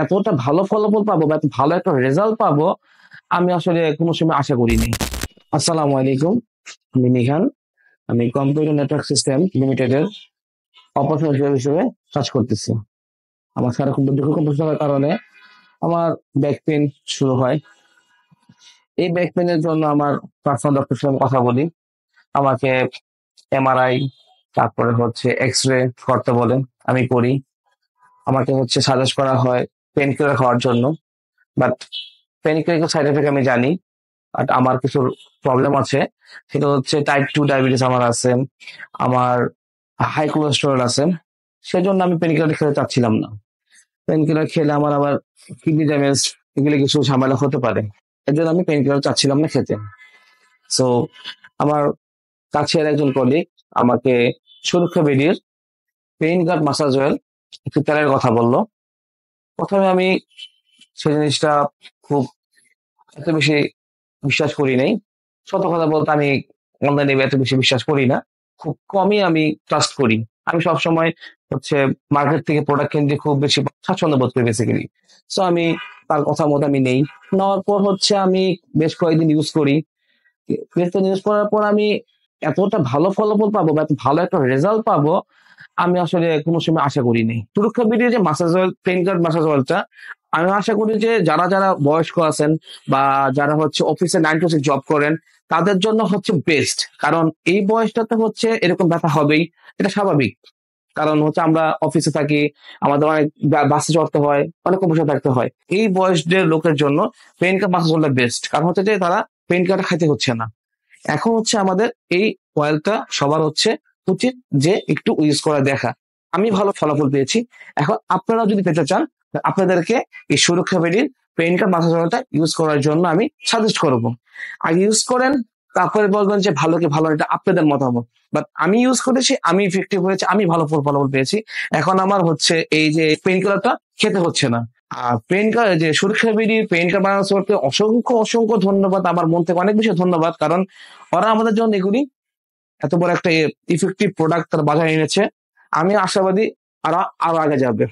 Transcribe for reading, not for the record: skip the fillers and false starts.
এতটা ভালো ফলাফল পাবো বা এত ভালো একটা রেজাল্ট পাবো আমি আসলে কোনো সময় আশা করিনি। আসসালামু আলাইকুম, আমি নিহান। আমি কম্পিউটার নেটওয়ার্ক সিস্টেম লিমিটেডের অপারেশনাল হিসেবে কাজ করতেছি। আমার সারাক্ষণ দীর্ঘক্ষণ বসে থাকার কারণে আমার ব্যাক পেন শুরু হয়। এই ব্যাক পেনের জন্য আমার পার্সোনাল ডক্টরের সঙ্গে কথা বলি। আমাকে এমআরআই, তারপরে হচ্ছে এক্স রে করতে বলে, আমি করি। আমাকে হচ্ছে সাজেস্ট করা হয় পেন কিলার খাওয়ার জন্য, but pain killer side effect আমি জানি। বাট আমার কিছু প্রবলেম আছে, সেটা হচ্ছে টাইপ 2 ডায়াবেটিস আমার আছে, আমার হাই কোলেস্টেরল আছে। সেজন্য আমি পেন কিলার খেতে চাচ্ছিলাম না। পেন কিলার খেলে আমার আবার কিডনি ড্যামেজ, এগুলো কিছু ঝামেলা হতে পারে। এর জন্য আমি পেন কিলার চাচ্ছিলাম না খেতে। সো আমার কাছের একজন কলিগ আমাকে সুরক্ষা বেডির পেইন গার্ড মাসাজ অয়েল একটু তেলের কথা বললো। প্রথমে আমি সেই জিনিসটা খুব এত বেশি বিশ্বাস করি নাই। সত্য কথা বলতে আমি অনলাইনে এত বেশি বিশ্বাস করি না, খুব কমই আমি ট্রাস্ট করি। আমি সবসময় হচ্ছে মার্কেট থেকে প্রোডাক্ট কিনতে খুব বেশি স্বাচ্ছন্দ্য বোধ করি বেসিক্যালি। সো আমি তার কথা মতো আমি নেই। নেওয়ার পর হচ্ছে আমি বেশ কয়েকদিন ইউজ করি। কিছুদিন ইউজ করার পর আমি এতটা ভালো ফলাফল পাবো বা এত ভালো একটা রেজাল্ট পাবো আমি আসলে কোনো সময় আশা করিনি। সুরক্ষা বিডির যে massage oil, pain guard massage অয়েলটা, আমি আশা করি যে যারা যারা বয়স্ক আছেন বা যারা হচ্ছে অফিসে 9 to 6 জব করেন তাদের জন্য হচ্ছে বেস্ট। কারণ এই বয়সটাতে হচ্ছে এরকম ব্যথা হবেই, এটা স্বাভাবিক। কারণ হচ্ছে আমরা অফিসে থাকি, আমাদের অনেক বাসে চড়তে হয়, অনেক বসে থাকতে হয়। এই বয়সদের লোকের জন্য পেইন গার্ড মাসাজ অয়েলটা বেস্ট, কারণ হচ্ছে যে তারা পেইন গার্ড খাইতে হচ্ছে না। এখন হচ্ছে আমাদের এই অয়েলটা সবার হচ্ছে উচিত যে একটু ইউজ করে দেখা। আমি ভালো ফলাফল পেয়েছি। এখন আপনারা যদি পেতে চান, আপনাদেরকে এই সুরক্ষা বেডির পেইন কার্ড মাসাজ অয়েলটা ইউজ করার জন্য আমি সাজেস্ট করব। আগে ইউজ করেন, তারপরে বলবেন যে ভালো কি ভালো না, এটা আপনাদের মতামত। বাট আমি ইউজ করেছি, আমি ইফেক্টিভ হয়েছে, আমি ভালো ফলাফল পেয়েছি। এখন আমার হচ্ছে এই যে পেইন কিলারটা খেতে হচ্ছে না। আর পেইন কার্ড যে সুরক্ষা বেরিয়ে পেইন কার্ড বানানো করতে অসংখ্য অসংখ্য ধন্যবাদ, আমার মন থেকে অনেক বেশি ধন্যবাদ। কারণ ওরা আমাদের জন্য এগুলি এত বড় একটা ইফেক্টিভ প্রোডাক্ট তারা বাজারে এনেছে। আমি আশাবাদী আরো আরো আগে যাবে।